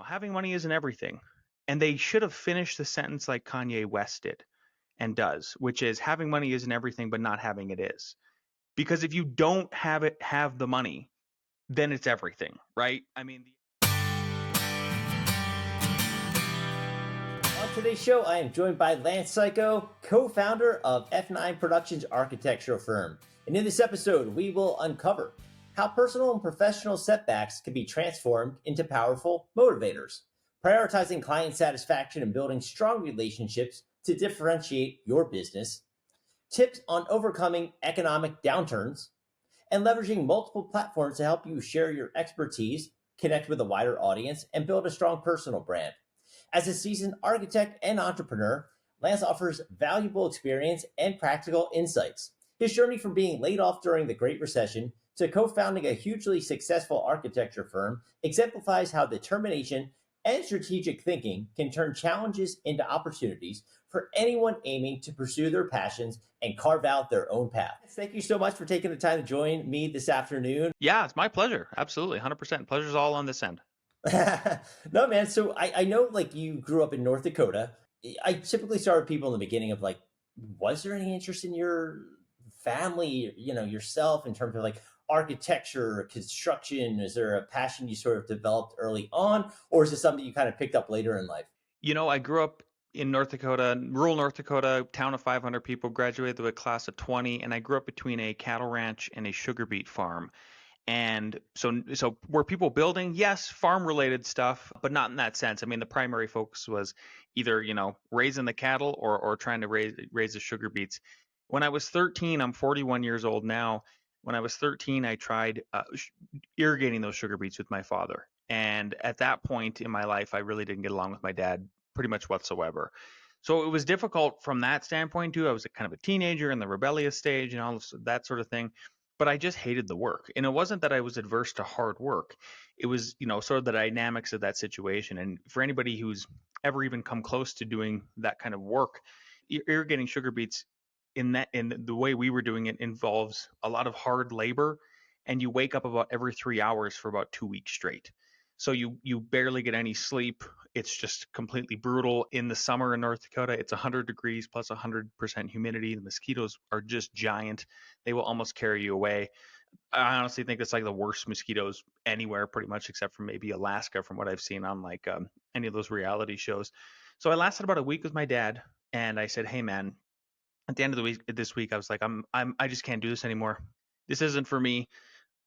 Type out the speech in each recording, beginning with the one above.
having money isn't everything. And they should have finished the sentence like Kanye West did and does, which is having money isn't everything, but not having it is. Because if you don't have the money, then it's everything, right? I mean, On today's show, I am joined by Lance Cayko, co-founder of F9 Productions architectural firm. And in this episode, we will uncover how personal and professional setbacks can be transformed into powerful motivators, prioritizing client satisfaction and building strong relationships to differentiate your business, tips on overcoming economic downturns, and leveraging multiple platforms to help you share your expertise, connect with a wider audience, and build a strong personal brand. As a seasoned architect and entrepreneur, Lance offers valuable experience and practical insights. His journey from being laid off during the Great Recession to co-founding a hugely successful architecture firm exemplifies how determination and strategic thinking can turn challenges into opportunities for anyone aiming to pursue their passions and carve out their own path. Thank you so much for taking the time to join me this afternoon. yeah, it's my pleasure. Absolutely. 100%. Pleasure's all on this end. No, man. So I know like you grew up in North Dakota. I typically start with people in the beginning of like, was there any interest in your family, yourself in terms of like architecture or construction? Is there a passion you sort of developed early on, or is it something you kind of picked up later in life? I grew up in North Dakota, rural North Dakota, town of 500 people, graduated with a class of 20, and I grew up between a cattle ranch and a sugar beet farm. And so were people building? Yes, farm related stuff, but not in that sense. I mean, the primary focus was either, raising the cattle or trying to raise the sugar beets. When I was 13, I'm 41 years old now. When I was 13, I tried irrigating those sugar beets with my father. And at that point in my life, I really didn't get along with my dad pretty much whatsoever. So it was difficult from that standpoint too. I was kind of a teenager in the rebellious stage and all of that sort of thing, but I just hated the work. And it wasn't that I was adverse to hard work. It was, sort of the dynamics of that situation. And for anybody who's ever even come close to doing that kind of work, irrigating sugar beets in the way we were doing it involves a lot of hard labor, and you wake up about every 3 hours for about 2 weeks straight. So you barely get any sleep. It's just completely brutal. In the summer in North Dakota, it's 100 degrees plus 100% humidity. The mosquitoes are just giant. They will almost carry you away. I honestly think it's like the worst mosquitoes anywhere, pretty much, except for maybe Alaska, from what I've seen on like any of those reality shows. So I lasted about a week with my dad, and I said, "Hey, man." At the end of the week, this week, I was like, I just can't do this anymore. This isn't for me.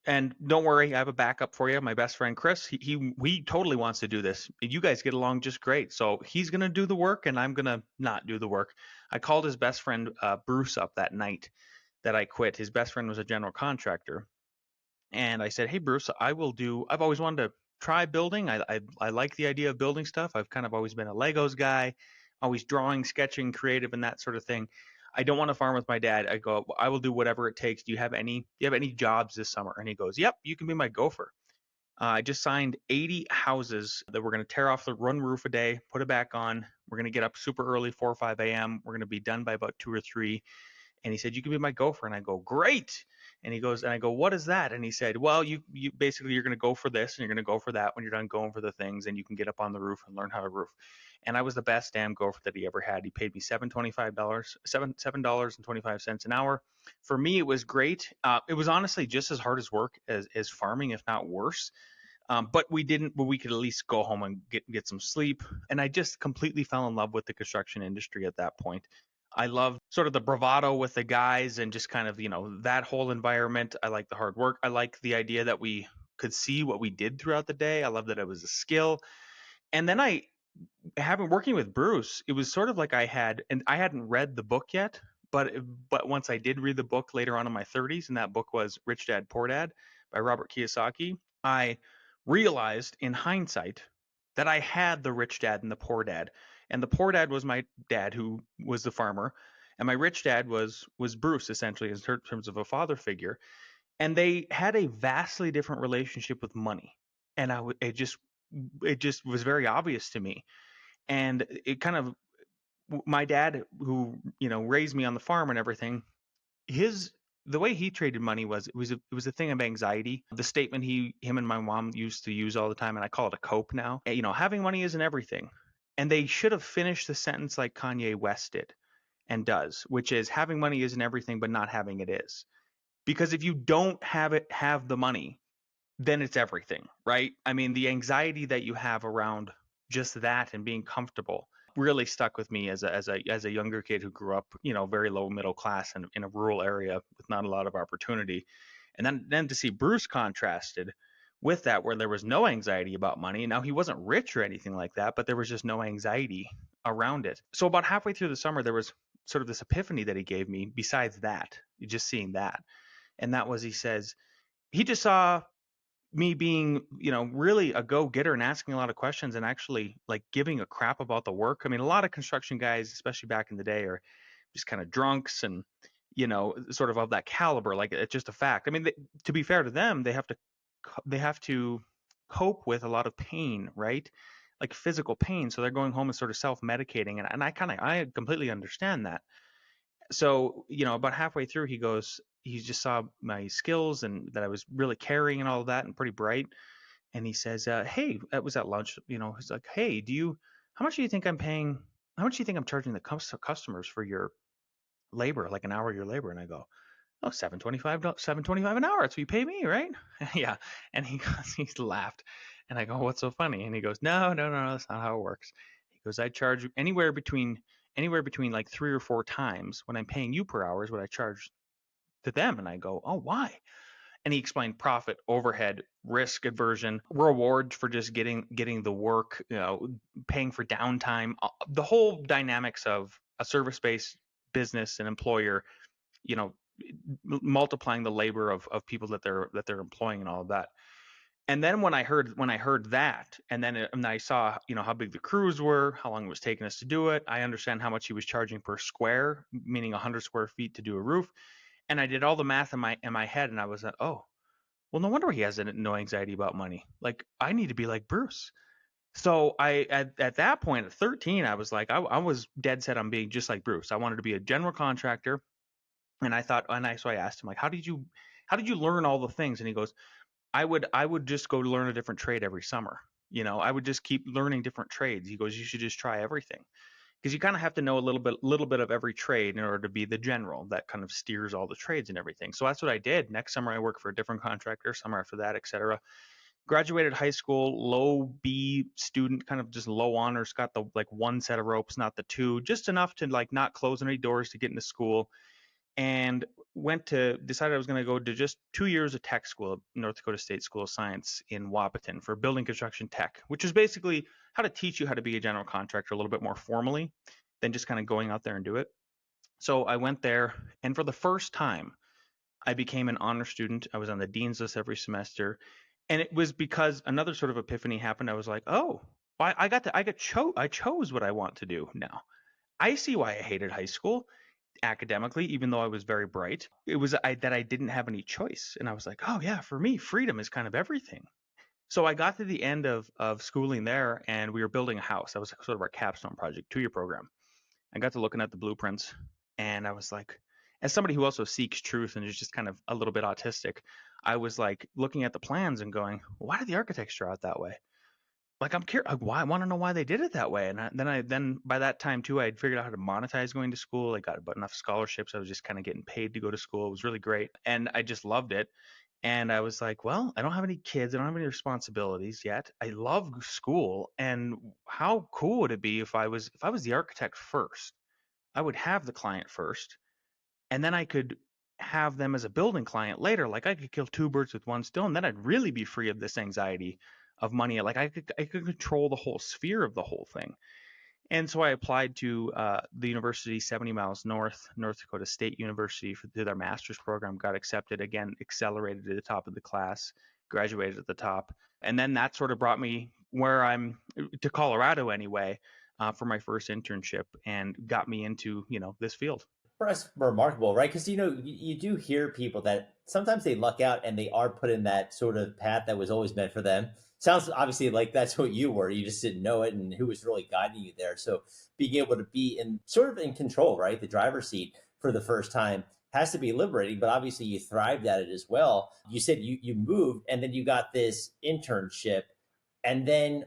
And don't worry, I have a backup for you. My best friend Chris, he totally wants to do this. You guys get along just great. So he's gonna do the work, and I'm gonna not do the work. I called his best friend Bruce up that night that I quit. His best friend was a general contractor, and I said, "Hey Bruce, I will do. I've always wanted to try building. I like the idea of building stuff. I've kind of always been a Legos guy, always drawing, sketching, creative, and that sort of thing. I don't want to farm with my dad. I go, I will do whatever it takes. Do you have any jobs this summer?" And he goes, "Yep, you can be my gopher." I just signed 80 houses that we're going to tear off the one roof a day, put it back on. We're going to get up super early, 4 or 5 a.m. We're going to be done by about 2 or 3. And he said, "You can be my gopher." And I go, "Great." And he goes, and I go, "What is that?" And he said, "Well, you basically, you're going to go for this and you're going to go for that when you're done going for the things, and you can get up on the roof and learn how to roof." And I was the best damn gopher that he ever had. He paid me $7.25 an hour. For me, it was great. It was honestly just as hard as work as farming, if not worse. But we could at least go home and get some sleep. And I just completely fell in love with the construction industry at that point. I love sort of the bravado with the guys and just kind of, that whole environment. I like the hard work. I like the idea that we could see what we did throughout the day. I love that it was a skill. And then having working with Bruce, it was sort of like and I hadn't read the book yet, but once I did read the book later on in my 30s, and that book was Rich Dad Poor Dad by Robert Kiyosaki, I realized in hindsight that I had the rich dad and the poor dad. And the poor dad was my dad, who was the farmer, and my rich dad was Bruce, essentially, in terms of a father figure. And they had a vastly different relationship with money, and it just was very obvious to me. And it kind of, my dad, who raised me on the farm and everything, his the way he traded money was it was a thing of anxiety. The statement him and my mom used to use all the time, and I call it a cope now. You know, having money isn't everything. And they should have finished the sentence like Kanye West did and does, which is having money isn't everything, but not having it is. Because if you don't have the money, then it's everything, right? I mean, the anxiety that you have around just that and being comfortable really stuck with me as a younger kid who grew up, you know, very low middle class and in a rural area with not a lot of opportunity. And then to see Bruce contrasted with that, where there was no anxiety about money. Now he wasn't rich or anything like that, but there was just no anxiety around it. So about halfway through the summer, there was sort of this epiphany that he gave me. Besides that, just seeing that, and that was, he says, he just saw me being, you know, really a go-getter and asking a lot of questions and actually like giving a crap about the work. I mean, a lot of construction guys, especially back in the day, are just kind of drunks and, you know, sort of that caliber. Like, it's just a fact. I mean, to be fair to them, they have to cope with a lot of pain, right? Like physical pain. So they're going home and sort of self-medicating. And I completely understand that. So, you know, about halfway through, he just saw my skills and that I was really caring and all of that and pretty bright. And he says, hey, that was at lunch, you know, he's like, hey, how much do you think I'm paying? How much do you think I'm charging the customers for your labor, like an hour of your labor? And I go, oh, 7.25 an hour. That's what you pay me, right? Yeah. And he laughed. And I go, what's so funny? And he goes, no, that's not how it works. He goes, I charge anywhere between like 3 or 4 times when I'm paying you per hour is what I charge to them. And I go, oh, why? And he explained profit, overhead, risk aversion, reward for just getting the work, you know, paying for downtime, the whole dynamics of a service-based business and employer, you know, multiplying the labor of people that they're employing and all of that. And then when I heard that, and I saw, you know, how big the crews were, how long it was taking us to do it, I understand how much he was charging per square, meaning 100 square feet to do a roof. And I did all the math in my head, and I was like, oh, well, no wonder he has no anxiety about money. Like, I need to be like Bruce. So at that point at 13, I was like, I was dead set on being just like Bruce. I wanted to be a general contractor. And I thought, so I asked him, like, how did you learn all the things? And he goes, I would just go learn a different trade every summer. You know, I would just keep learning different trades. He goes, you should just try everything, because you kind of have to know a little bit of every trade in order to be the general that kind of steers all the trades and everything. So that's what I did. Next summer I worked for a different contractor, summer after that, etc. Graduated high school, low B student, kind of just low honors, got the like one set of ropes, not the two, just enough to like not close any doors to get into school. And decided I was going to go to just 2 years of tech school at North Dakota State School of Science in Wahpeton for building construction tech, which is basically how to teach you how to be a general contractor a little bit more formally than just kind of going out there and do it. So I went there, and for the first time, I became an honor student. I was on the dean's list every semester, and it was because another sort of epiphany happened. I was like, oh, I chose what I want to do now. I see why I hated high school academically, even though I was very bright. It was that I didn't have any choice, and I was like, oh yeah, for me, freedom is kind of everything. So I got to the end of schooling there, and we were building a house. That was sort of our capstone project, 2-year program. I got to looking at the blueprints, and I was like, as somebody who also seeks truth and is just kind of a little bit autistic, I was like looking at the plans and going, why did the architects draw it that way? Like, I'm curious, why I want to know why they did it that way. And then by that time too, I had figured out how to monetize going to school. I got enough scholarships. I was just kind of getting paid to go to school. It was really great, and I just loved it. And I was like, well, I don't have any kids. I don't have any responsibilities yet. I love school. And how cool would it be if I was the architect first? I would have the client first, and then I could have them as a building client later. Like, I could kill two birds with one stone. Then I'd really be free of this anxiety of money. Like, I could control the whole sphere of the whole thing. And so I applied to the university 70 miles north, North Dakota State University, to their master's program, got accepted again, accelerated to the top of the class, graduated at the top. And then that sort of brought me where I'm to Colorado anyway, for my first internship, and got me into, you know, this field. That's remarkable, right? Because you know you do hear people that sometimes they luck out and they are put in that sort of path that was always meant for them. Sounds obviously like that's what you were. You just didn't know it, and who was really guiding you there. So being able to be in sort of in control, right, the driver's seat for the first time, has to be liberating, but obviously you thrived at it as well. You said you moved and then you got this internship. And then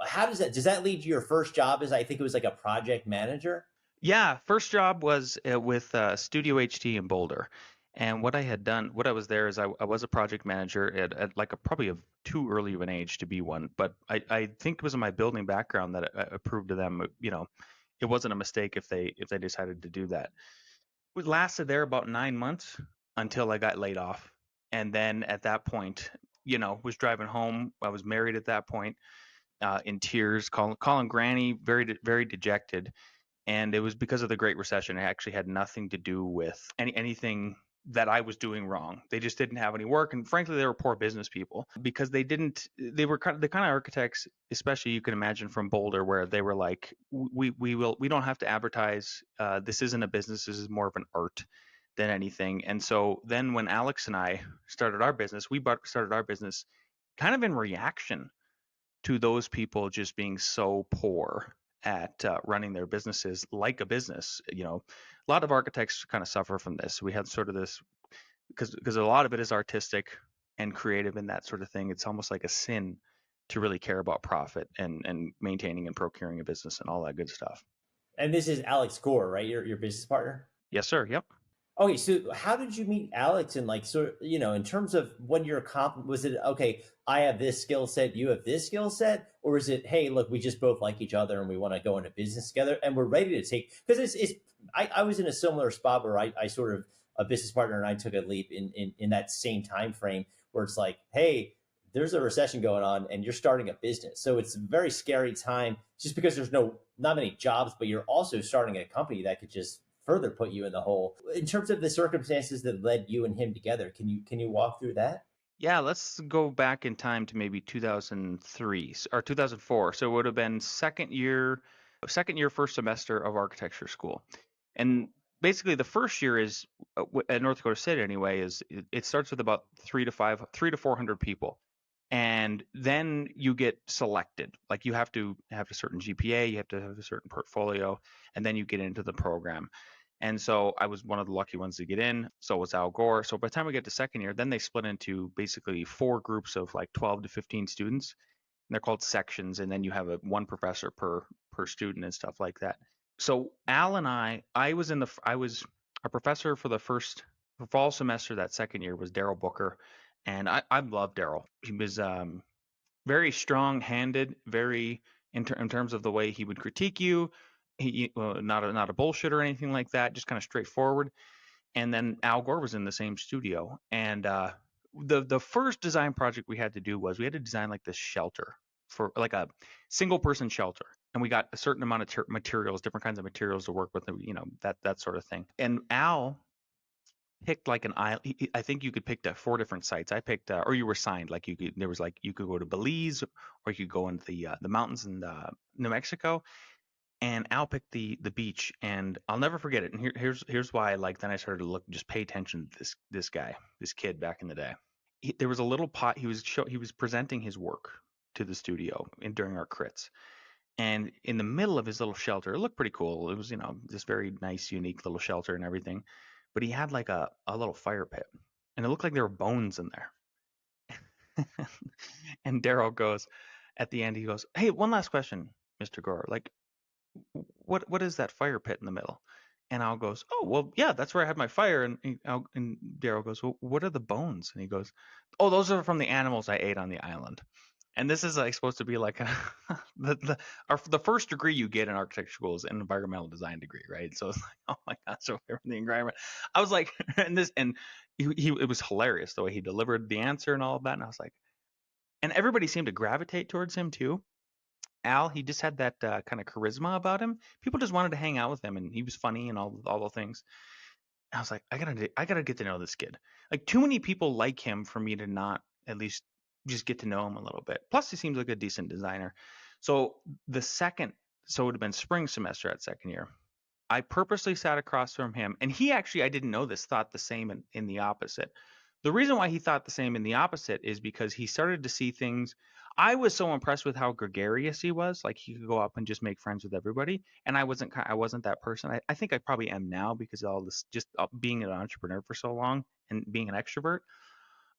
how does that lead to your first job as I think it was like a project manager? Yeah, first job was with Studio HT in Boulder. And what I had done, what I was there is I was a project manager at like a probably of too early of an age to be one, but I think it was in my building background that I proved to them, it wasn't a mistake if they decided to do that. We lasted there about 9 months until I got laid off. And then at that point, was driving home. I was married at that point, in tears, calling Granny, very dejected, and it was because of the Great Recession. It actually had nothing to do with anything that I was doing wrong. They just didn't have any work, and frankly, they were poor business people because they didn't. They were kind of the kind of architects, especially you can imagine from Boulder, where they were like, we don't have to advertise. This isn't a business. This is more of an art than anything. And so then when Alex and I started our business, started our business kind of in reaction to those people just being so poor at running their businesses like a business. A lot of architects kind of suffer from this. We had sort of this because a lot of it is artistic and creative and that sort of thing. It's almost like a sin to really care about profit and maintaining and procuring a business and all that good stuff. And this is Alex Gore, right? Your business partner? Yes, sir. Yep. Okay, so how did you meet Alex? And like, sort of, in terms of when you're was it okay? I have this skill set, you have this skill set, or is it, hey, look, we just both like each other and we want to go into business together and we're ready to take? Because I was in a similar spot where I sort of a business partner and I took a leap in that same time frame where it's like, hey, there's a recession going on and you're starting a business, so it's a very scary time just because there's not many jobs, but you're also starting a company that could just further put you in the hole. In terms of the circumstances that led you and him together, can you walk through that? Yeah, let's go back in time to maybe 2003 or 2004. So it would have been second year, first semester of architecture school. And basically the first year is at North Dakota State anyway, it starts with about 3 to 400 people. And then you get selected. Like you have to have a certain GPA, you have to have a certain portfolio, and then you get into the program. And so I was one of the lucky ones to get in. So was Al Gore. So by the time we get to second year, then they split into basically four groups of like 12 to 15 students. And they're called sections. And then you have one professor per student and stuff like that. So Al and I was a professor for the first for fall semester. That second year was Daryl Booker. And I love Daryl. He was very strong-handed, very in terms of the way he would critique you. Not a bullshit or anything like that, just kind of straightforward. And then Al Gore was in the same studio, and the first design project we had to do was we had to design like this shelter for like a single person shelter, and we got a certain amount of materials, different kinds of materials to work with, that sort of thing. And Al picked like an island. I think you could pick four different sites. I picked, or you were signed. Like you could go to Belize, or you could go into the mountains in New Mexico. And Al picked the beach, and I'll never forget it. And here's why. Like then I started to just pay attention to this guy, this kid back in the day. There was a little pot. He was presenting his work to the studio during our crits. And in the middle of his little shelter, it looked pretty cool. It was, this very nice, unique little shelter and everything. But he had like a little fire pit, and it looked like there were bones in there. And Daryl goes, at the end, he goes, "Hey, one last question, Mr. Gore. Like, what is that fire pit in the middle?" And Al goes, "Oh, well, yeah, that's where I had my fire." And Daryl goes, "Well, what are the bones?" And he goes, "Oh, those are from the animals I ate on the island." And this is like supposed to be like the first degree you get in architecture school is an environmental design degree, right? So it's like, oh my gosh, so from the environment. I was like, and it was hilarious the way he delivered the answer and all of that. And I was like, and everybody seemed to gravitate towards him too. Al, he just had that kind of charisma about him. People just wanted to hang out with him, and he was funny and all the things. I was like, I gotta get to know this kid. Like too many people like him for me to not at least just get to know him a little bit. Plus, he seems like a decent designer. So the second, so it would have been spring semester at second year. I purposely sat across from him, and he actually, I didn't know this, thought the same in the opposite. The reason why he thought the same in the opposite is because he started to see things. I was so impressed with how gregarious he was. Like he could go up and just make friends with everybody. And I wasn't that person. I think I probably am now because of all this, just being an entrepreneur for so long and being an extrovert,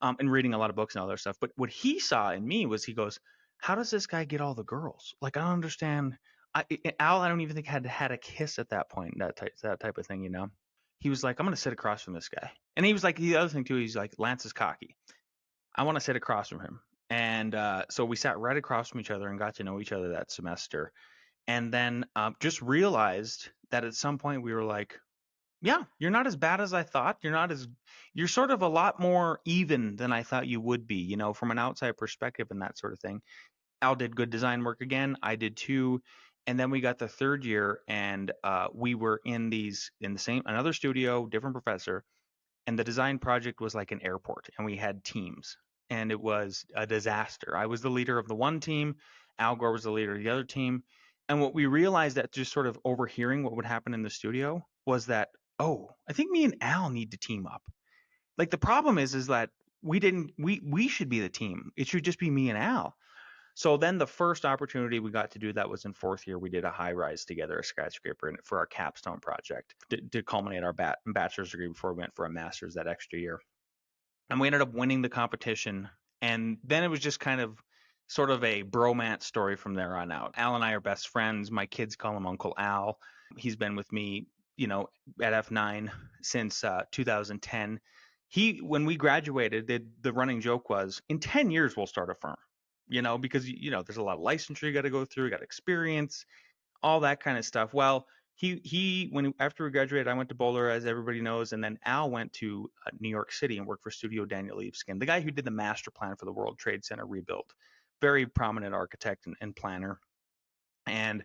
and reading a lot of books and all that stuff. But what he saw in me was he goes, how does this guy get all the girls? Like, I don't understand. Al, I don't even think had a kiss at that point, that type of thing, you know? He was like, I'm going to sit across from this guy. And he was like, the other thing too, he's like, Lance is cocky. I want to sit across from him. And so we sat right across from each other and got to know each other that semester. And then just realized that at some point we were like, yeah, you're not as bad as I thought. You're sort of a lot more even than I thought you would be, you know, from an outside perspective and that sort of thing. Al did good design work again. I did too. And then we got the third year and we were in the same, another studio, different professor. And the design project was like an airport and we had teams and it was a disaster. I was the leader of the one team. Al Gore was the leader of the other team. And what we realized, that just sort of overhearing what would happen in the studio, was that, oh, I think me and Al need to team up. Like the problem is that we should be the team. It should just be me and Al. So then the first opportunity we got to do that was in fourth year. We did a high rise together, a skyscraper, for our capstone project to culminate our bachelor's degree before we went for a master's that extra year. And we ended up winning the competition. And then it was just kind of sort of a bromance story from there on out. Al and I are best friends. My kids call him Uncle Al. He's been with me, you know, at F9 since 2010. When we graduated, the running joke was, in 10 years we'll start a firm, you know, because you know there's a lot of licensure you got to go through, you got experience, all that kind of stuff. Well, after we graduated, I went to Boulder, as everybody knows, and then Al went to New York City and worked for Studio Daniel Libeskind, the guy who did the master plan for the World Trade Center rebuild. Very prominent architect and planner. And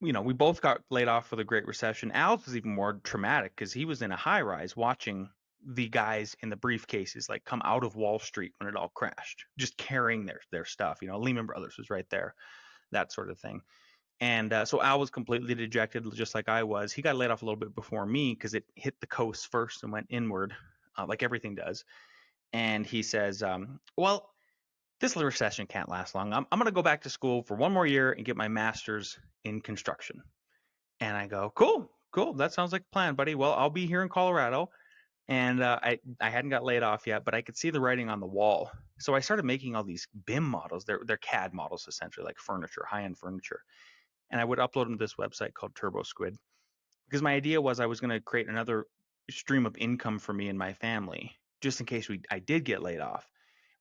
you know, we both got laid off for the Great Recession. Al's was even more traumatic because he was in a high rise watching the guys in the briefcases like come out of Wall Street when it all crashed, just carrying their stuff. You know, Lehman Brothers was right there, that sort of thing. And so Al was completely dejected, just like I was. He got laid off a little bit before me because it hit the coast first and went inward, like everything does. And he says, well, this recession can't last long. I'm going to go back to school for one more year and get my master's in construction. And I go, cool, cool. That sounds like a plan, buddy. Well, I'll be here in Colorado. And I hadn't got laid off yet, but I could see the writing on the wall. So I started making all these BIM models. They're CAD models, essentially, like furniture, high-end furniture. And I would upload them to this website called Turbo Squid, because my idea was I was going to create another stream of income for me and my family, just in case I did get laid off.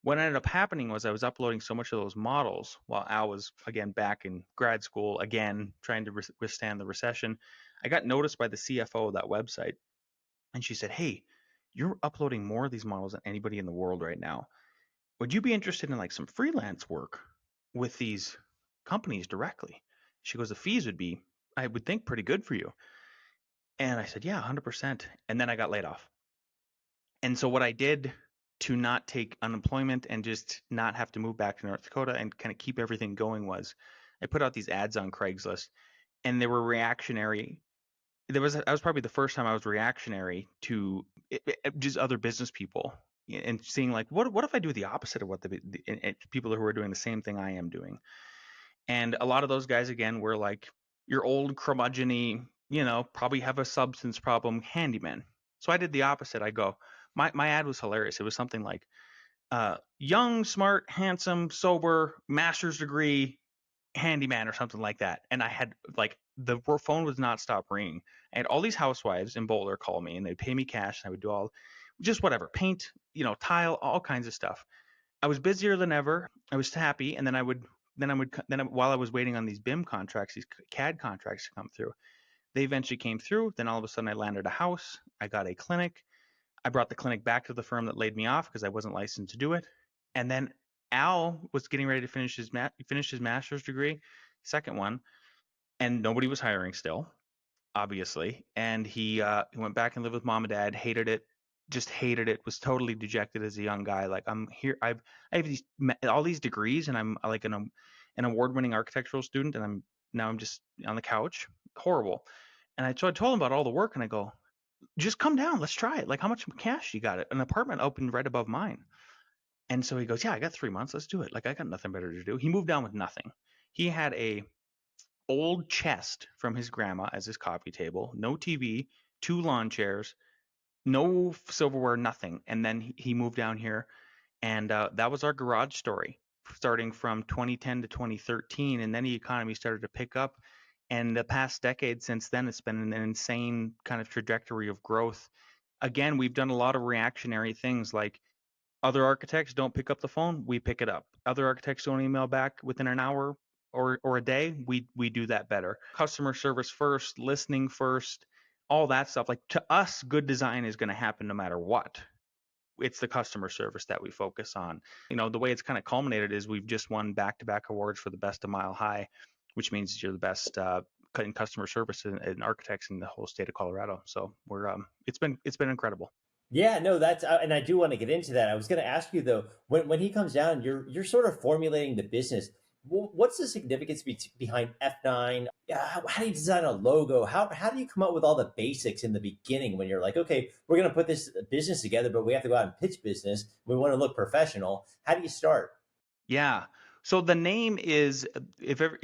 What ended up happening was I was uploading so much of those models while Al was, again, back in grad school, again, trying to withstand the recession. I got noticed by the CFO of that website, and she said, hey, you're uploading more of these models than anybody in the world right now. Would you be interested in like some freelance work with these companies directly? She goes, the fees would be, I would think, pretty good for you. And I said, yeah, 100%. And then I got laid off. And so what I did to not take unemployment and just not have to move back to North Dakota and kind of keep everything going was I put out these ads on Craigslist, and they were reactionary. That was probably the first time I was reactionary to just other business people, and seeing like, what if I do the opposite of what the people who are doing the same thing I am doing. And a lot of those guys, again, were like your old curmudgeon-y, you know, probably have a substance problem handyman. So I did the opposite. My ad was hilarious. It was something like, young, smart, handsome, sober, master's degree handyman or something like that. And I had like, the phone would not stop ringing. I had all these housewives in Boulder call me and they'd pay me cash and I would do all, just whatever, paint, you know, tile, all kinds of stuff. I was busier than ever. I was happy, and while I was waiting on these BIM contracts, these CAD contracts to come through, they eventually came through. Then all of a sudden, I landed a house. I got a clinic. I brought the clinic back to the firm that laid me off because I wasn't licensed to do it. And then Al was getting ready to finish his master's degree, second one, and nobody was hiring still, obviously. And he went back and lived with mom and dad, hated it, just hated it, was totally dejected as a young guy. Like, I'm here, I have all these degrees, and I'm like an award-winning architectural student, and I'm just on the couch, horrible. And so I told him about all the work, and I go, just come down. Let's try it. Like, how much cash you got? It an apartment opened right above mine. And so he goes, yeah, I got 3 months. Let's do it. Like, I got nothing better to do. He moved down with nothing. He had a old chest from his grandma as his coffee table, no TV, two lawn chairs, no silverware, nothing. And then he moved down here, and that was our garage story, starting from 2010 to 2013. And then the economy started to pick up. And the past decade since then, it's been an insane kind of trajectory of growth. Again, we've done a lot of reactionary things like other architects don't pick up the phone, we pick it up. Other architects don't email back within an hour or a day, we do that better. Customer service first, listening first, all that stuff. Like, to us, good design is going to happen no matter what. It's the customer service that we focus on. The way it's kind of culminated is we've just won back-to-back awards for the best of Mile High, which means you're the best in customer service and architects in the whole state of Colorado. So we're it's been incredible. Yeah, no, that's and I do want to get into that. I was going to ask you though, when he comes down, you're sort of formulating the business. What's the significance behind F9? Yeah, how do you design a logo? How do you come up with all the basics in the beginning when you're like, okay, we're going to put this business together, but we have to go out and pitch business. We want to look professional. How do you start? Yeah. So the name is, if ever,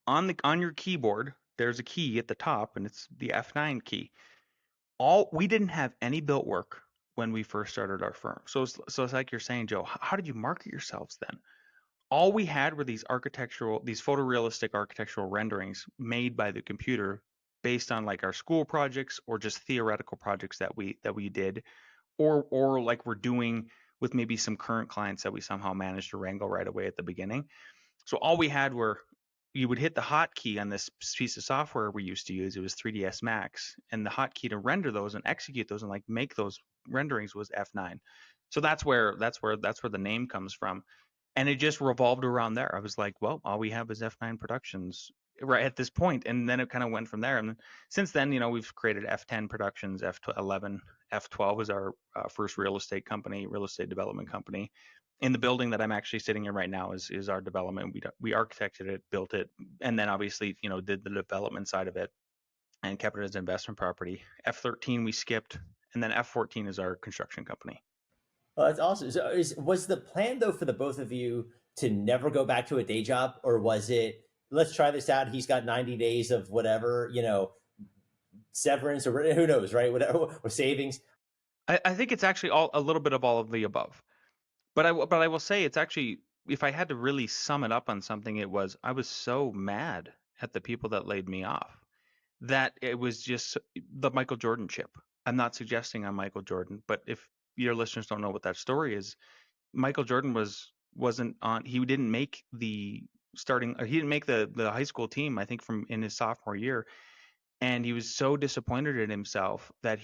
on your keyboard, there's a key at the top, and it's the F9 key. We didn't have any built work when we first started our firm. So it's like you're saying, Joe, how did you market yourselves then? All we had were these photorealistic architectural renderings made by the computer based on like our school projects or just theoretical projects that we did, or like we're doing with maybe some current clients that we somehow managed to wrangle right away at the beginning. So all we had were, you would hit the hotkey on this piece of software we used to use. It was 3ds Max, and the hotkey to render those and execute those and like make those renderings was F9. So that's where the name comes from, and it just revolved around there. I was like, well, all we have is F9 Productions right at this point, and then it kind of went from there. And since then, we've created F10 Productions, F11, F12 is our first real estate development company. In the building that I'm actually sitting in right now is our development. We architected it, built it, and then obviously did the development side of it and kept it as an investment property. F13 we skipped, and then F14 is our construction company. Oh, that's awesome. So was the plan though for the both of you to never go back to a day job, or was it let's try this out? He's got 90 days of whatever, severance or who knows, right? Whatever or savings. I think it's actually a little bit of all of the above. But I will say it's actually, if I had to really sum it up on something, it was I was so mad at the people that laid me off that it was just the Michael Jordan chip. I'm not suggesting I'm Michael Jordan, but if your listeners don't know what that story is, Michael Jordan wasn't on. He didn't make the starting. Or he didn't make the high school team. I think from in his sophomore year, and he was so disappointed in himself that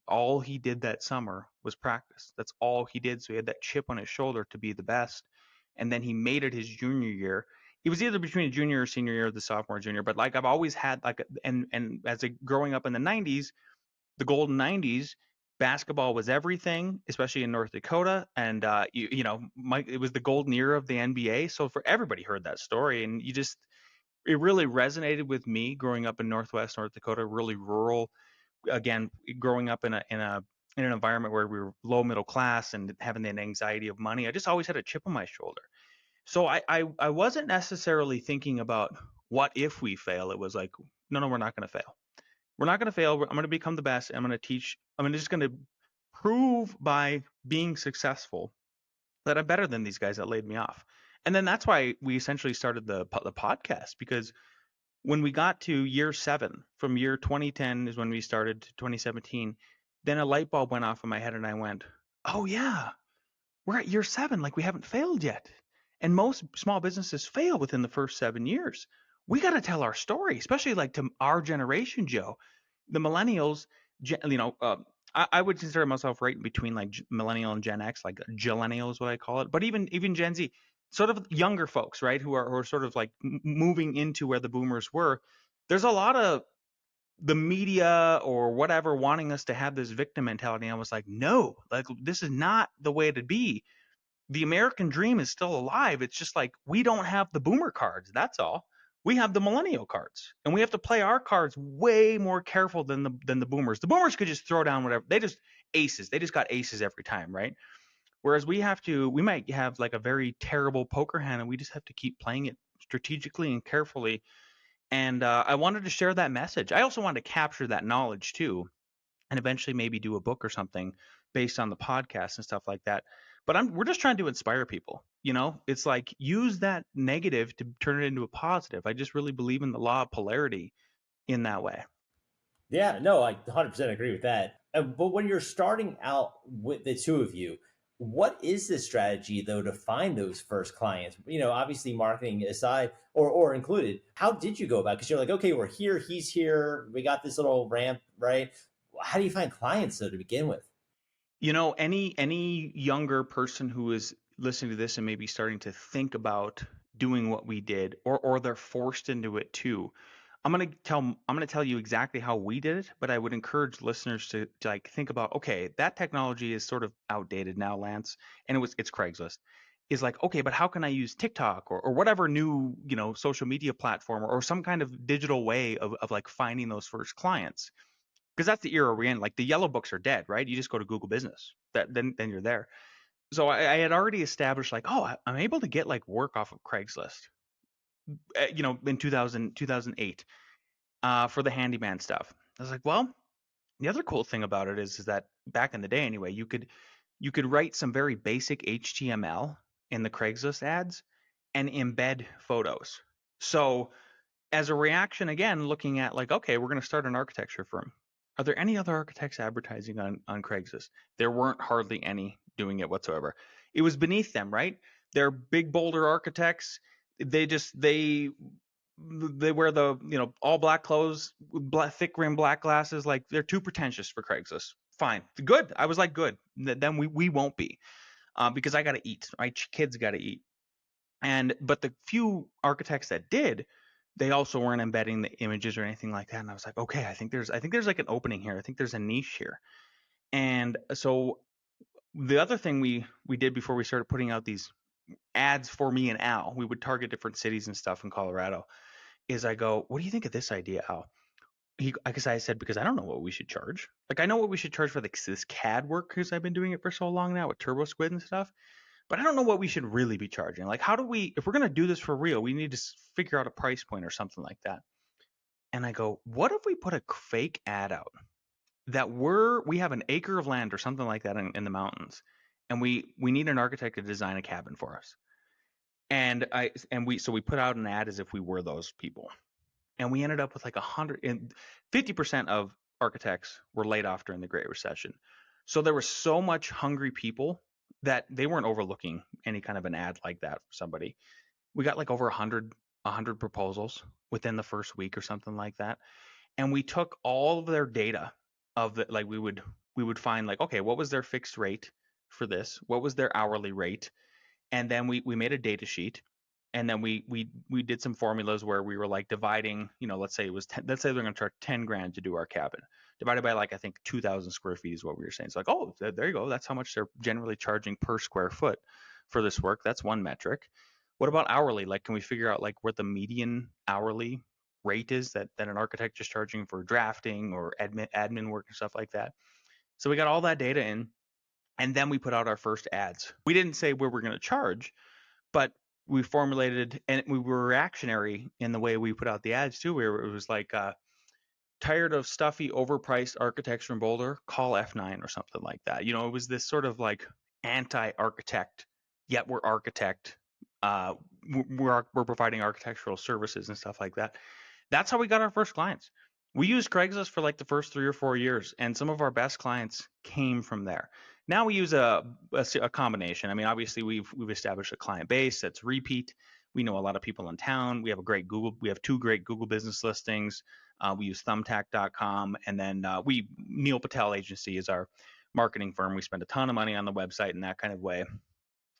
all he did that summer was practice. That's all he did. So he had that chip on his shoulder to be the best. And then he made it his junior year. He was either between a junior or senior year, the sophomore junior. But like I've always had and as a growing up in the 90s, the golden 90s, basketball was everything, especially in North Dakota. And Mike, it was the golden era of the NBA. So for everybody heard that story, and it really resonated with me growing up in Northwest North Dakota, really rural. Again, growing up in an environment where we were low middle class and having the anxiety of money, I just always had a chip on my shoulder. So I wasn't necessarily thinking about what if we fail. It was like, no, we're not going to fail. We're not going to fail. I'm going to become the best. I'm going to teach. I'm just going to prove by being successful that I'm better than these guys that laid me off. And then that's why we essentially started the podcast, because when we got to year 7, from year 2010 is when we started to 2017, then a light bulb went off in my head and I went, oh yeah, we're at year 7, like we haven't failed yet. And most small businesses fail within the first 7 years. We got to tell our story, especially like to our generation, Joe. The millennials, I would consider myself right in between like millennial and Gen X, like Gillennial is what I call it. But even Gen Z, sort of younger folks, right, who are sort of like moving into where the boomers were. There's a lot of the media or whatever wanting us to have this victim mentality. And I was like, no, like this is not the way to be. The American dream is still alive. It's just like we don't have the boomer cards. That's all. We have the millennial cards, and we have to play our cards way more careful than the boomers. The boomers could just throw down whatever. They just aces. They just got aces every time, right? Whereas we might have like a very terrible poker hand, and we just have to keep playing it strategically and carefully. And I wanted to share that message. I also wanted to capture that knowledge too, and eventually maybe do a book or something based on the podcast and stuff like that. But we're just trying to inspire people. It's like use that negative to turn it into a positive. I just really believe in the law of polarity in that way. Yeah, no, I 100% agree with that. But when you're starting out with the two of you, what is the strategy though to find those first clients? Obviously marketing aside or included, how did you go about? Because you're like, okay, we're here, he's here, we got this little ramp, right? How do you find clients though to begin with? Any younger person who is listening to this and maybe starting to think about doing what we did, or they're forced into it too. I'm gonna tell you exactly how we did it, but I would encourage listeners to like think about, okay, that technology is sort of outdated now, Lance, and it's Craigslist. Is like, okay, but how can I use TikTok or whatever new, social media platform, or some kind of digital way of like finding those first clients? Because that's the era we're in. Like the yellow books are dead, right? You just go to Google Business. Then you're there. So I had already established like, oh, I'm able to get like work off of Craigslist, in 2008, for the handyman stuff. I was like, well, the other cool thing about it is that back in the day anyway, you could write some very basic HTML in the Craigslist ads and embed photos. So as a reaction, again, looking at like, okay, we're going to start an architecture firm. Are there any other architects advertising on Craigslist? There weren't hardly any doing it whatsoever. It was beneath them, right? They're big boulder architects. They wear the all black clothes, thick rim black glasses. Like they're too pretentious for Craigslist. Fine, good. I was like, good. Then we won't be, because I got to eat. My kids got to eat. But the few architects that did, they also weren't embedding the images or anything like that. And I was like, okay, I think there's like an opening here. I think there's a niche here. And so the other thing we did before we started putting out these ads for me and Al, we would target different cities and stuff in Colorado. Is I go, what do you think of this idea, Al? Because I said, because I don't know what we should charge. Like I know what we should charge for this CAD work because I've been doing it for so long now with Turbo Squid and stuff. But I don't know what we should really be charging. Like, how do we, if we're going to do this for real, we need to figure out a price point or something like that. And I go, what if we put a fake ad out that we have an acre of land or something like that in the mountains, and we need an architect to design a cabin for us. So we put out an ad as if we were those people, and we ended up with like 150% of architects were laid off during the Great Recession. So there was so much hungry people that they weren't overlooking any kind of an ad like that for somebody. We got like over 100 proposals within the first week or something like that. And we took all of their data of the, like we would find like, okay, what was their fixed rate for this? What was their hourly rate? And then we made a data sheet, and then we did some formulas where we were like dividing, let's say it was let's say they're going to charge 10 grand to do our cabin, divided by like I think 2,000 square feet is what we were saying. It's like, oh, there you go, that's how much they're generally charging per square foot for this work. That's one metric. What about hourly? Like, can we figure out like what the median hourly rate is that an architect is charging for drafting or admin work and stuff like that? So we got all that data in, and then we put out our first ads. We didn't say where we're going to charge, but we formulated, and we were reactionary in the way we put out the ads too, where it was like, tired of stuffy, overpriced architecture in Boulder, call F9 or something like that. It was this sort of like anti-architect, yet we're architect. We're providing architectural services and stuff like that. That's how we got our first clients. We used Craigslist for like the first 3 or 4 years, and some of our best clients came from there. Now we use a combination. I mean, obviously we've established a client base that's repeat. We know a lot of people in town. We have two great Google business listings. We use thumbtack.com, and then Neil Patel Agency is our marketing firm. We spend a ton of money on the website in that kind of way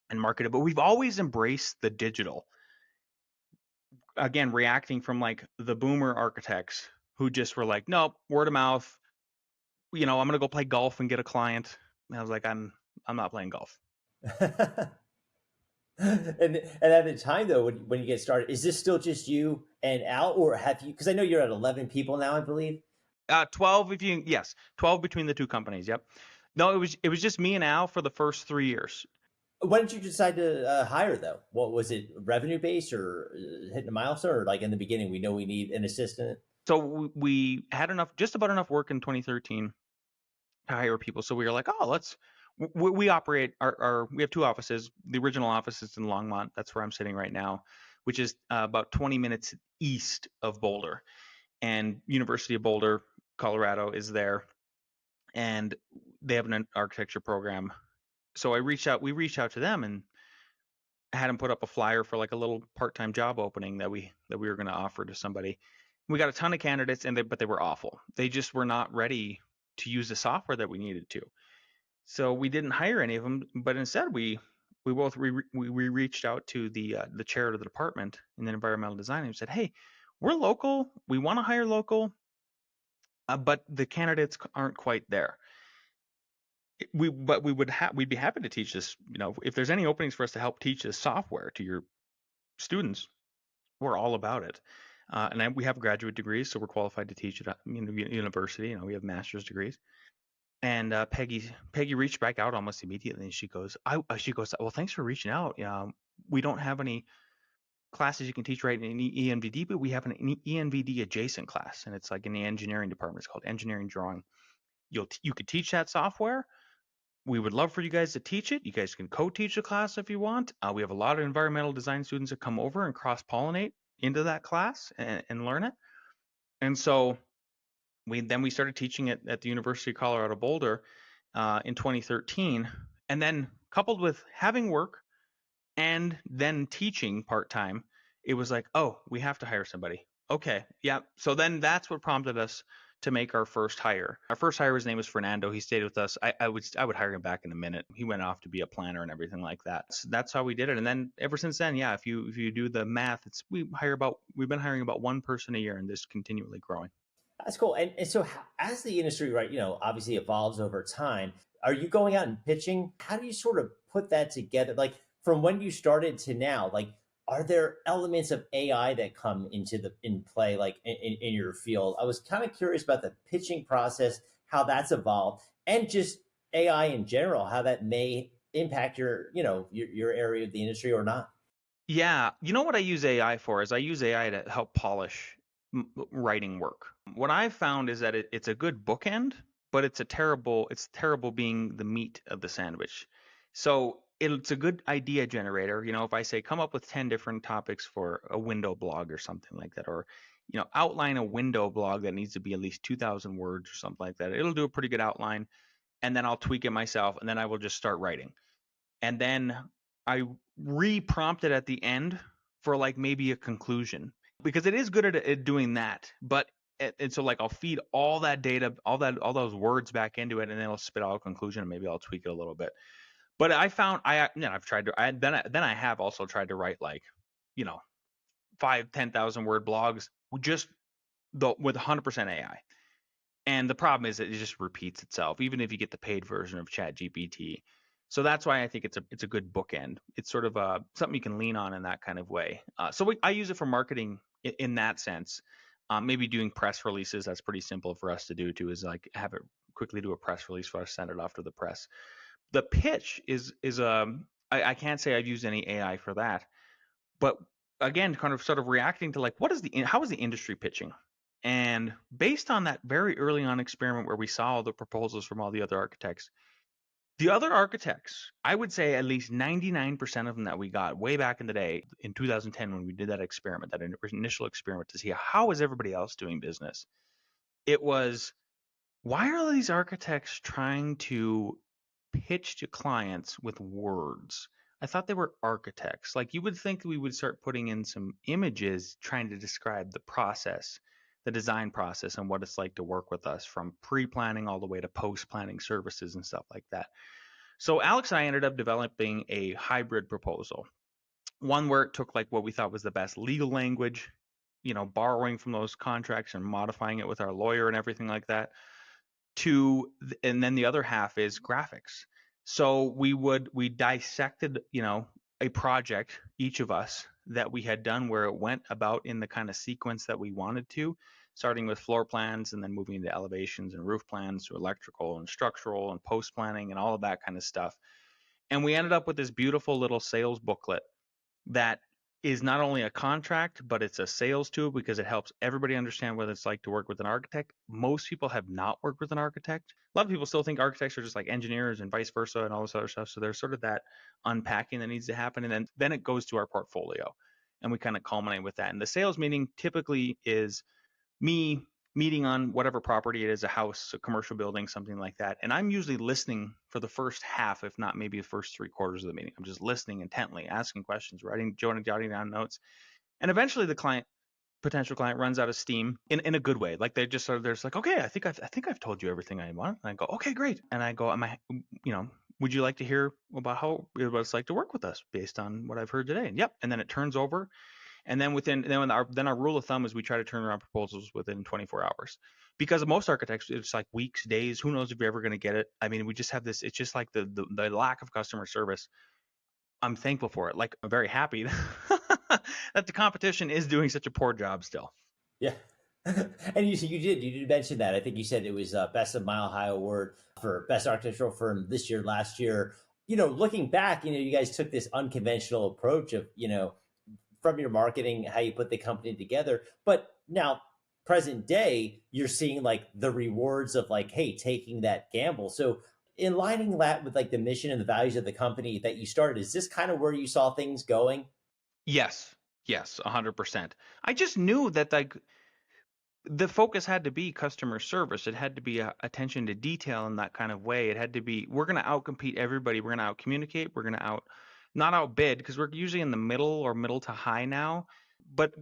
and market it. But we've always embraced the digital. Again, reacting from like the boomer architects who just were like, nope, word of mouth. I'm gonna go play golf and get a client. And I was like, I'm not playing golf. And at the time though, when you get started, is this still just you and Al, or have you? Because I know you're at 11 people now, I believe. 12 if you yes, 12 between the two companies. Yep. No, it was just me and Al for the first 3 years. When did you decide to hire though? What was it, revenue based or hitting a milestone, or like in the beginning, we know we need an assistant? So we had enough, just about enough work in 2013 to hire people. So we were like, oh, we operate we have two offices. The original office is in Longmont. That's where I'm sitting right now, which is about 20 minutes east of Boulder. And University of Boulder, Colorado is there, and they have an architecture program. So we reached out to them and had them put up a flyer for like a little part-time job opening that we were going to offer to somebody. We got a ton of candidates, but they were awful. They just were not ready to use the software that we needed to. So we didn't hire any of them, but instead we reached out to the chair of the department in the environmental design and said, "Hey, we're local. We want to hire local, but the candidates aren't quite there. We'd be happy to teach this. If there's any openings for us to help teach this software to your students, we're all about it. And we have graduate degrees, so we're qualified to teach at university. We have master's degrees." And Peggy reached back out almost immediately, and she goes, "Well, thanks for reaching out. We don't have any classes you can teach right in ENVD, but we have an ENVD adjacent class, and it's like in the engineering department. It's called engineering drawing. You could teach that software. We would love for you guys to teach it. You guys can co-teach the class if you want. We have a lot of environmental design students that come over and cross-pollinate into that class and learn it. And so we started teaching it at the University of Colorado Boulder in 2013, and then coupled with having work and then teaching part-time, it was like, oh, we have to hire somebody. Okay, yeah. So then that's what prompted us to make our first hire. Our first hire, his name was Fernando. He stayed with us. I would hire him back in a minute. He went off to be a planner and everything like that. So that's how we did it. And then ever since then, yeah, if you do the math, we've been hiring about one person a year, and this continually growing. That's cool. And so, as the industry, right, obviously evolves over time, are you going out and pitching? How do you sort of put that together? Like from when you started to now, like, are there elements of AI that come in play, like in your field? I was kind of curious about the pitching process, how that's evolved, and just AI in general, how that may impact your area of the industry or not. Yeah, you know what I use AI for is I use AI to help polish writing work. What I've found is that it's a good bookend, but it's terrible being the meat of the sandwich. So it's a good idea generator. If I say come up with 10 different topics for a window blog or something like that, or outline a window blog that needs to be at least 2,000 words or something like that, it'll do a pretty good outline, and then I'll tweak it myself, and then I will just start writing. And then I re-prompt it at the end for like maybe a conclusion, because it is good at doing that. But and so like I'll feed all that data, all those words back into it, and then it'll spit out a conclusion, and maybe I'll tweak it a little bit. But I found I've tried to then I have also tried to write like you know 5-10,000 word blogs just with 100% AI. And the problem is that it just repeats itself, even if you get the paid version of ChatGPT. So that's why I think it's a good bookend. It's sort of something you can lean on in that kind of way. I use it for marketing in that sense. Maybe doing press releases, that's pretty simple for us to do too. Is like have it quickly do a press release for us, send it off to the press. The pitch I can't say I've used any AI for that, but again, kind of sort of reacting to like how is the industry pitching? And based on that very early on experiment where we saw all the proposals from all the other architects, I would say at least 99% of them that we got way back in the day in 2010 when we did that experiment, that initial experiment to see how is everybody else doing business. It was, why are these architects trying to pitch to clients with words? I thought they were architects. Like you would think we would start putting in some images trying to describe the process, the design process, and what it's like to work with us from pre-planning all the way to post-planning services and stuff like that. So Alex and I ended up developing a hybrid proposal, one where it took like what we thought was the best legal language, borrowing from those contracts and modifying it with our lawyer and everything like that, and then the other half is graphics. So we dissected, a project, each of us, that we had done where it went about in the kind of sequence that we wanted to, starting with floor plans and then moving into elevations and roof plans to electrical and structural and post planning and all of that kind of stuff. And we ended up with this beautiful little sales booklet that is not only a contract, but it's a sales tool because it helps everybody understand what it's like to work with an architect. Most people have not worked with an architect. A lot of people still think architects are just like engineers and vice versa and all this other stuff. So there's sort of that unpacking that needs to happen. And then it goes to our portfolio and we kind of culminate with that. And the sales meeting typically is me meeting on whatever property it is, a house, a commercial building, something like that. And I'm usually listening for the first half, if not maybe the first 3/4 of the meeting. I'm just listening intently, asking questions, jotting down notes. And eventually the potential client runs out of steam in a good way. Like they just sort of, they're just like, okay, I think I've told you everything I want. And I go, okay, great. And I go, would you like to hear about what it's like to work with us based on what I've heard today? And yep. And then it turns over. And then our rule of thumb is we try to turn around proposals within 24 hours, because most architects it's like weeks, days. Who knows if you're ever going to get it? I mean, we just have this. It's just like the lack of customer service. I'm thankful for it. Like I'm very happy that the competition is doing such a poor job still. Yeah. And you did mention that. I think you said it was best of Mile High Award for best architectural firm this year, last year. Looking back, you guys took this unconventional approach of, from your marketing, how you put the company together. But now, present day, you're seeing like the rewards of like, hey, taking that gamble. So, in lining that with like the mission and the values of the company that you started, is this kind of where you saw things going? Yes, yes, 100%. I just knew that like the focus had to be customer service. It had to be attention to detail in that kind of way. It had to be, we're going to outcompete everybody. We're going to out communicate. We're going to not outbid, because we're usually in the middle or middle to high now. But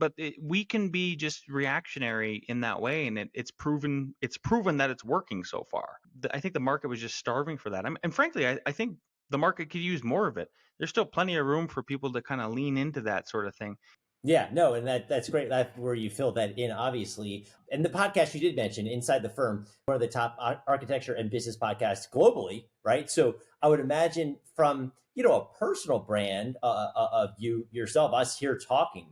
we can be just reactionary in that way, and it's proven that it's working so far. I think the market was just starving for that. And frankly, I think the market could use more of it. There's still plenty of room for people to kind of lean into that sort of thing. Yeah, no, and that's great. That's where you fill that in, obviously. And the podcast you did mention, Inside the Firm, one of the top architecture and business podcasts globally, right? So I would imagine from a personal brand of you yourself, us here talking,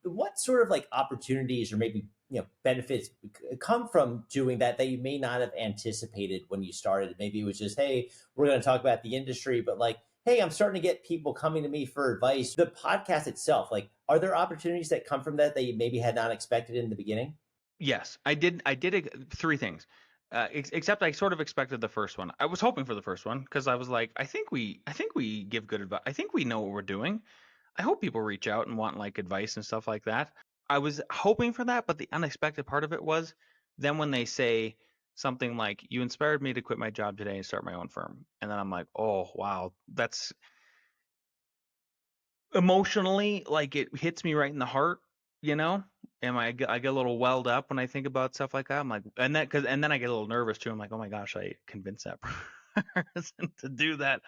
what sort of like opportunities or maybe benefits come from doing that you may not have anticipated when you started? Maybe it was just, hey, we're going to talk about the industry, but like, hey, I'm starting to get people coming to me for advice. The podcast itself, like, are there opportunities that come from that you maybe had not expected in the beginning? Yes, I did. I did three things. Except I sort of expected the first one. I was hoping for the first one because I was like, I think we give good advice. I think we know what we're doing. I hope people reach out and want like advice and stuff like that. I was hoping for that, but the unexpected part of it was then when they say something like, "You inspired me to quit my job today and start my own firm," and then I'm like, "Oh wow, that's emotionally like it hits me right in the heart, you know." And I get a little welled up when I think about stuff like that. I'm like, and then I get a little nervous too. I'm like, oh my gosh, I convinced that person to do that.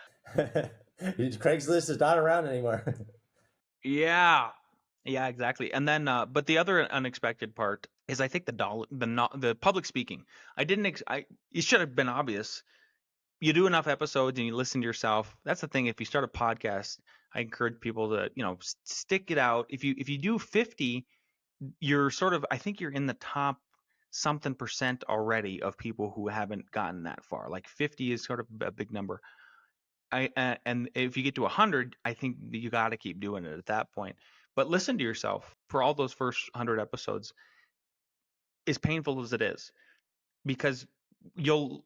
Craigslist is not around anymore. Yeah, yeah, exactly. And then, but the other unexpected part is I think the public speaking. I didn't. It should have been obvious. You do enough episodes and you listen to yourself. That's the thing. If you start a podcast, I encourage people to stick it out. If you do 50, you're sort of, I think you're in the top something percent already of people who haven't gotten that far. Like 50 is sort of a big number. And if you get to 100, I think you got to keep doing it at that point. But listen to yourself for all those first 100 episodes, as painful as it is, because you'll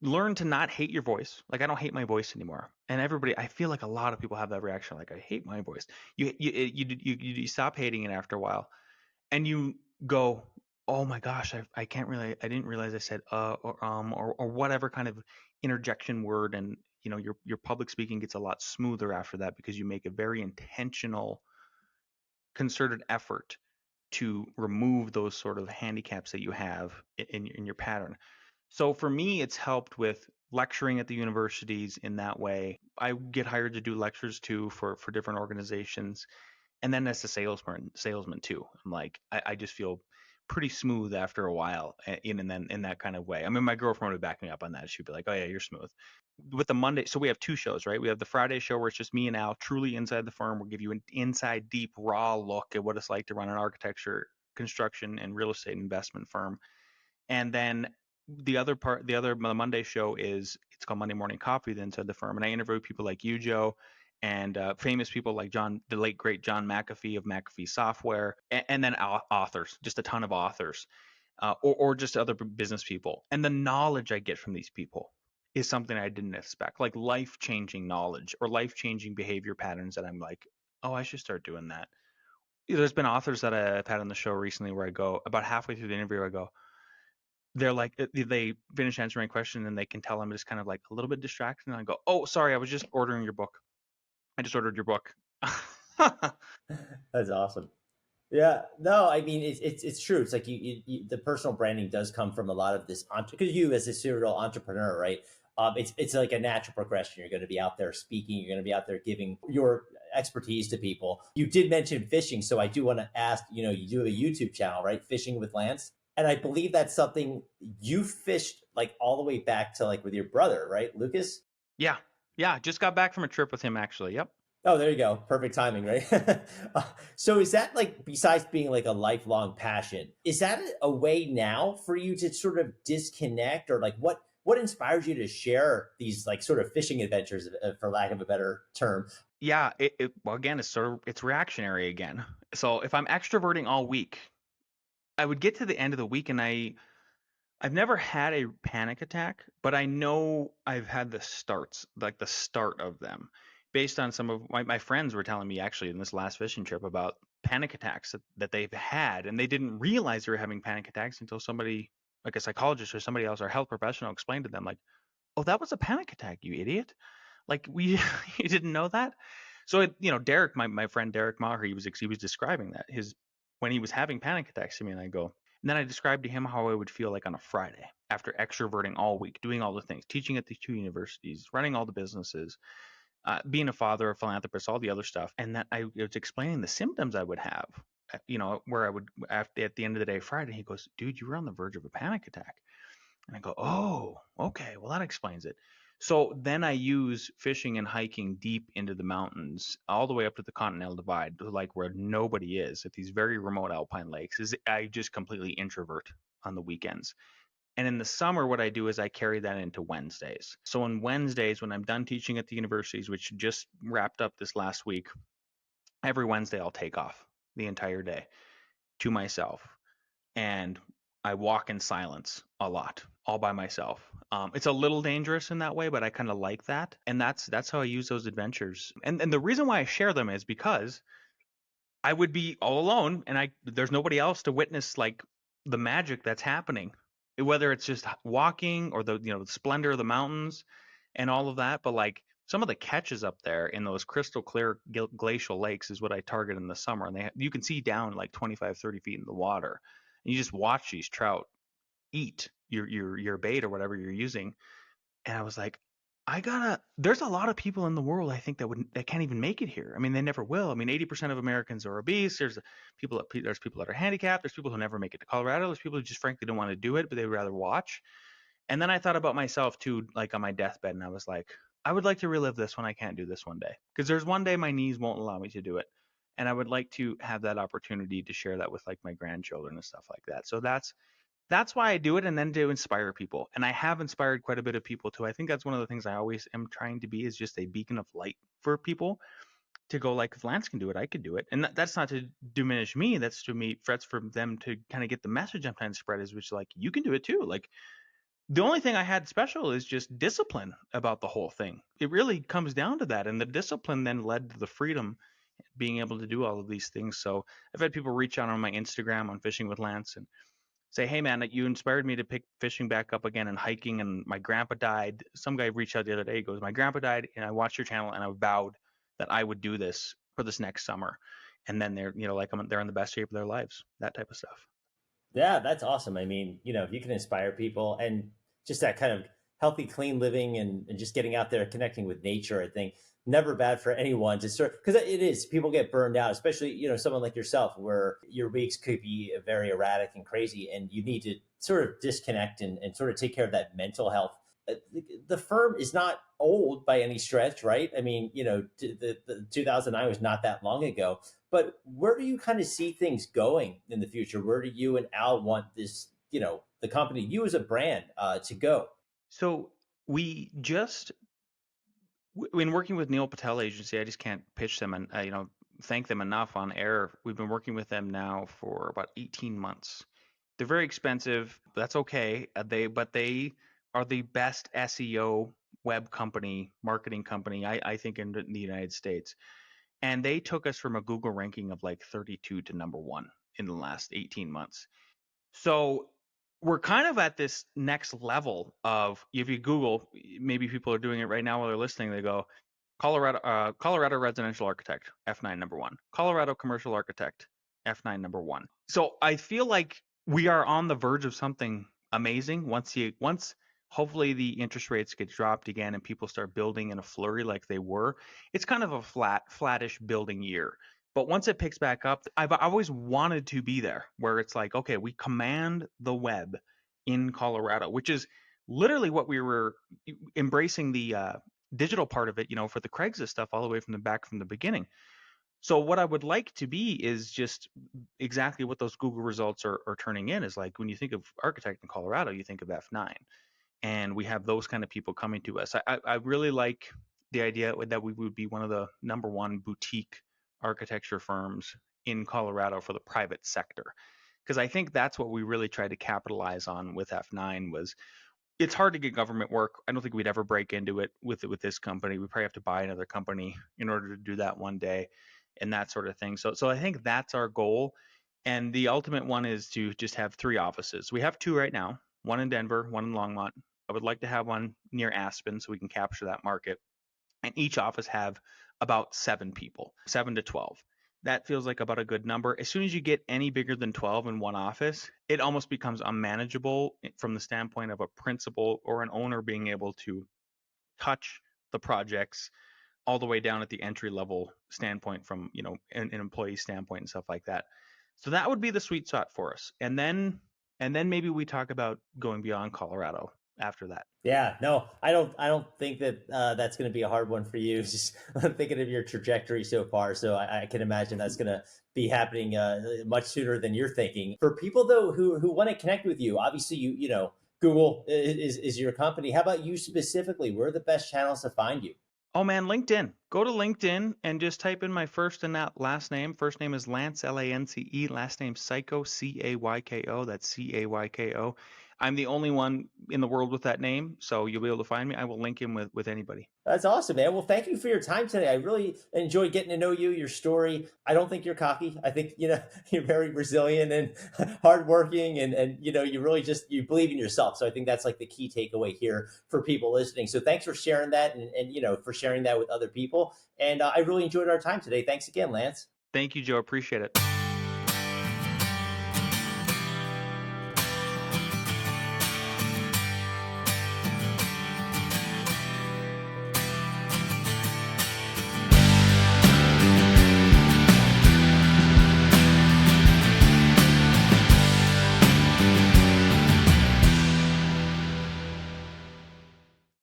learn to not hate your voice. Like I don't hate my voice anymore. And everybody, I feel like a lot of people have that reaction. Like I hate my voice. You stop hating it after a while, and you go, oh my gosh, I didn't realize I said or whatever kind of interjection word, and your public speaking gets a lot smoother after that because you make a very intentional, concerted effort to remove those sort of handicaps that you have in your pattern. So for me, it's helped with lecturing at the universities in that way. I get hired to do lectures too for different organizations, and then as a salesman too. I'm like, I just feel pretty smooth after a while, in that kind of way. I mean, my girlfriend would back me up on that. She'd be like, "Oh yeah, you're smooth." With the Monday, so we have two shows, right? We have the Friday show where it's just me and Al, truly inside the firm. We'll give you an inside, deep, raw look at what it's like to run an architecture, construction, and real estate investment firm. And then the Monday show is it's called Monday Morning Coffee, the inside the firm, and I interview people like you, Joe, and famous people like the late great John McAfee of McAfee Software, and then authors, just a ton of authors, or just other business people. And the knowledge I get from these people is something I didn't expect, like life changing knowledge or life changing behavior patterns that I'm like, oh, I should start doing that. There's been authors that I've had on the show recently where I go about halfway through the interview, I go, they're like they finish answering my question and they can tell I'm just kind of like a little bit distracted and I go, oh, sorry, I was just ordering your book. I just ordered your book. That's awesome. Yeah, no, I mean it's true. It's like the personal branding does come from a lot of this because you as a serial entrepreneur, right? It's like a natural progression. You're going to be out there speaking. You're going to be out there giving your expertise to people. You did mention fishing, so I do want to ask. You know, you do have a YouTube channel, right? Fishing with Lance, and I believe that's something you fished like all the way back to like with your brother, right, Lucas? Yeah, yeah, just got back from a trip with him actually. Yep. Oh, there you go. Perfect timing, right? So is that like, besides being like a lifelong passion, is that a way now for you to sort of disconnect, or like what inspires you to share these like sort of fishing adventures, for lack of a better term? Yeah, well again it's reactionary again. So if I'm extroverting all week, I would get to the end of the week and I've never had a panic attack, but I know I've had the starts, like the start of them, based on some of my friends were telling me actually in this last fishing trip about panic attacks that they've had, and they didn't realize they were having panic attacks until somebody, like a psychologist or somebody else or a health professional, explained to them, like, "Oh, that was a panic attack, you idiot! Like we, you didn't know that." So Derek, my friend Derek Maher, he was describing that his when he was having panic attacks to me, and I go, and then I described to him how I would feel like on a Friday after extroverting all week, doing all the things, teaching at these two universities, running all the businesses, being a father, a philanthropist, all the other stuff. And that I was explaining the symptoms I would have, where I would, after, at the end of the day, Friday, he goes, dude, you were on the verge of a panic attack. And I go, oh, okay, well, that explains it. So then I use fishing and hiking deep into the mountains, all the way up to the Continental Divide, like where nobody is at these very remote alpine lakes. Is I just completely introvert on the weekends. And in the summer, what I do is I carry that into Wednesdays. So on Wednesdays, when I'm done teaching at the universities, which just wrapped up this last week, every Wednesday I'll take off the entire day to myself and I walk in silence a lot, all by myself. It's a little dangerous in that way, but I kind of like that, and that's how I use those adventures. And the reason why I share them is because I would be all alone, and there's nobody else to witness like the magic that's happening, whether it's just walking or the splendor of the mountains and all of that. But like some of the catches up there in those crystal clear glacial lakes is what I target in the summer, and you can see down like 25, 30 feet in the water. And you just watch these trout eat your bait or whatever you're using. And I was like, there's a lot of people in the world I think that can't even make it here. I mean, they never will. I mean, 80% of Americans are obese. There's people that are handicapped. There's people who never make it to Colorado. There's people who just frankly don't want to do it, but they would rather watch. And then I thought about myself too, like on my deathbed, and I was like, I would like to relive this when I can't do this one day. Because there's one day my knees won't allow me to do it. And I would like to have that opportunity to share that with like my grandchildren and stuff like that. So that's why I do it, and then to inspire people. And I have inspired quite a bit of people too. I think that's one of the things I always am trying to be, is just a beacon of light for people to go like, if Lance can do it, I could do it. And that's not to diminish me. That's for them to kind of get the message I'm trying to spread, is which like, you can do it too. Like the only thing I had special is just discipline about the whole thing. It really comes down to that. And the discipline then led to the freedom, being able to do all of these things. So I've had people reach out on my Instagram on Fishing with Lance and say, hey man, you inspired me to pick fishing back up again and hiking, and my grandpa died. Some guy reached out the other day, he goes, my grandpa died and I watched your channel and I vowed that I would do this for this next summer. And then they're in the best shape of their lives, that type of stuff. Yeah, that's awesome. I mean, if you can inspire people and just that kind of healthy, clean living, and just getting out there, connecting with nature, I think never bad for anyone to sort, because it is, people get burned out, especially, someone like yourself, where your weeks could be very erratic and crazy, and you need to sort of disconnect and sort of take care of that mental health. The firm is not old by any stretch, right? I mean, the 2009 was not that long ago, but where do you kind of see things going in the future? Where do you and Al want this, the company, you as a brand, to go? So we just when working with Neil Patel Agency, I just can't pitch them and thank them enough on air. We've been working with them now for about 18 months. They're very expensive. That's okay. They are the best SEO web company, marketing company, I think, in the United States. And they took us from a Google ranking of like 32 to number one in the last 18 months. So we're kind of at this next level of, if you Google, maybe people are doing it right now while they're listening, they go, Colorado residential architect, F9 number one. Colorado commercial architect, F9 number one. So I feel like we are on the verge of something amazing once hopefully the interest rates get dropped again and people start building in a flurry like they were. It's kind of a flattish building year. But once it picks back up, I've always wanted to be there, where it's like, okay, we command the web in Colorado, which is literally what we were embracing the digital part of it, for the Craigslist stuff all the way from the beginning. So what I would like to be is just exactly what those Google results are turning in, is like, when you think of architect in Colorado, you think of F9. And we have those kind of people coming to us. I really like the idea that we would be one of the number one boutique architecture firms in Colorado for the private sector, because I think that's what we really tried to capitalize on with F9. Was it's hard to get government work. I don't think we'd ever break into it with this company. We probably have to buy another company in order to do that one day, and that sort of thing. So I think that's our goal. And the ultimate one is to just have 3 offices. We have 2 right now, one in Denver, one in Longmont. I would like to have one near Aspen so we can capture that market. And each office have about 7 people, 7 to 12. That feels like about a good number. As soon as you get any bigger than 12 in one office, it almost becomes unmanageable from the standpoint of a principal or an owner being able to touch the projects all the way down at the entry level standpoint, from an employee standpoint and stuff like that. So that would be the sweet spot for us. And then maybe we talk about going beyond Colorado after that. Yeah, no, I don't think that that's going to be a hard one for you. Just I'm thinking of your trajectory so far, so I can imagine that's going to be happening much sooner than you're thinking. For people though who want to connect with you, obviously Google is your company. How about you specifically? Where are the best channels to find you? Oh man, LinkedIn. Go to LinkedIn and just type in my first and last name. First name is Lance, Lance. Last name Cayko, Cayko. That's Cayko. I'm the only one in the world with that name, so you'll be able to find me. I will link him with anybody. That's awesome, man. Well, thank you for your time today. I really enjoyed getting to know you, your story. I don't think you're cocky. I think, you're very resilient and hardworking, and you really just, you believe in yourself. So I think that's like the key takeaway here for people listening. So thanks for sharing that, and for sharing that with other people. And I really enjoyed our time today. Thanks again, Lance. Thank you, Joe. Appreciate it.